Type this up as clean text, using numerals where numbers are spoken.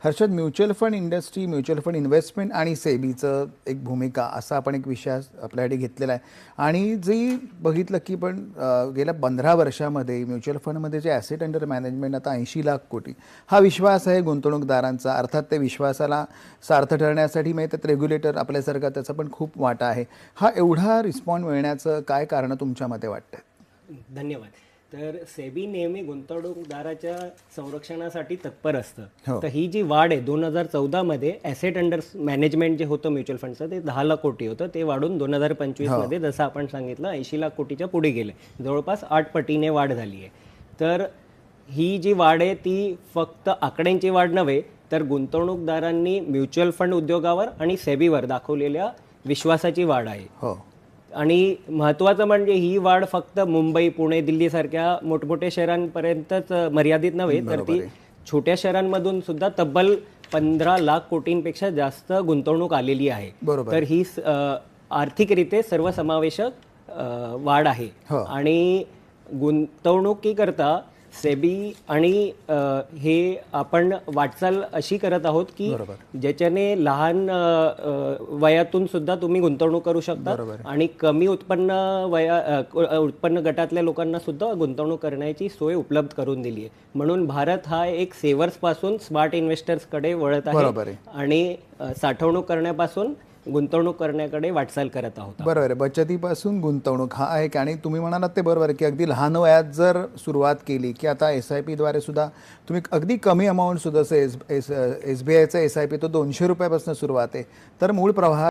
Harshad, mutual fund industry, mutual fund investment आणि सेबीचं एक भूमिका असा आपण एक विषय आपल्याकडे घेतलेला आहे. आणि जी बघितलं की पण गेल्या 15 वर्षामध्ये म्युच्युअल फंडमध्ये जे ॲसेट अंडर मॅनेजमेंट आता 80 लाख कोटी हा विश्वास आहे गुंतवणूकदारांचा. अर्थात ते विश्वासाला सार्थ ठरण्यासाठी माहिती त्यात रेग्युलेटर आपल्यासारखा त्याचा पण खूप वाटा आहे. हा एवढा रिस्पॉन्ड मिळण्याचं काय कारण तुमच्या मते वाटतं? धन्यवाद. तर सेबी नेहमी गुंतवणूकदाराच्या संरक्षणासाठी तत्पर असतं. तर ही जी वाढ आहे 2014 मध्ये ॲसेट अंडर मॅनेजमेंट जे होतं म्युच्युअल फंडचं ते 10 लाख कोटी होतं, ते वाढून 2025 मध्ये जसं आपण सांगितलं 80 लाख कोटीच्या पुढे गेले. जवळपास 8 पटीने वाढ झाली आहे. तर ही जी वाढ आहे ती फक्त आकड्यांची वाढ नव्हे तर गुंतवणूकदारांनी म्युच्युअल फंड उद्योगावर आणि सेबीवर दाखवलेल्या विश्वासाची वाढ आहे. आणि महत्त्वाचं म्हणजे ही वाढ फक्त मुंबई, पुणे, दिल्लीसारख्या मोठमोठ्या शहरांपर्यंतच मर्यादित नव्हे तर ती छोट्या शहरांमधून सुद्धा तब्बल 15 लाख कोटींपेक्षा जास्त गुंतवणूक आलेली आहे. तर ही आर्थिकरीत्या सर्वसमावेशक वाढ आहे. आणि गुंतवणुकीकरता सेबी आणि हे आपण वाटचाल अशी करत आहोत की ज्याच्याने लहान वयातून सुद्धा तुम्ही गुंतवणूक करू शकता आणि कमी उत्पन्न गटातल्या लोकांना सुद्धा गुंतवणूक करण्याची सोय उपलब्ध करून दिली आहे. म्हणून भारत हा एक सेवर्स पासून स्मार्ट इन्व्हेस्टर्सकडे वळत आहे आणि साठवणूक करण्यापासून गुंतवणूक करण्याकडे वाटचाल करत आहोत. बरोबर आहे. बचतीपासून गुंतवणूक हा आहे. आणि तुम्ही म्हणालात ते बरोबर आहे की अगदी लहान वयात जर सुरुवात केली की आता SIP द्वारे सुद्धा तुम्ही अगदी कमी अमाऊंट सुद्धा SBIचा SIP तो 200 रुपयापासून सुरुवात आहे. तर मूळ प्रवाह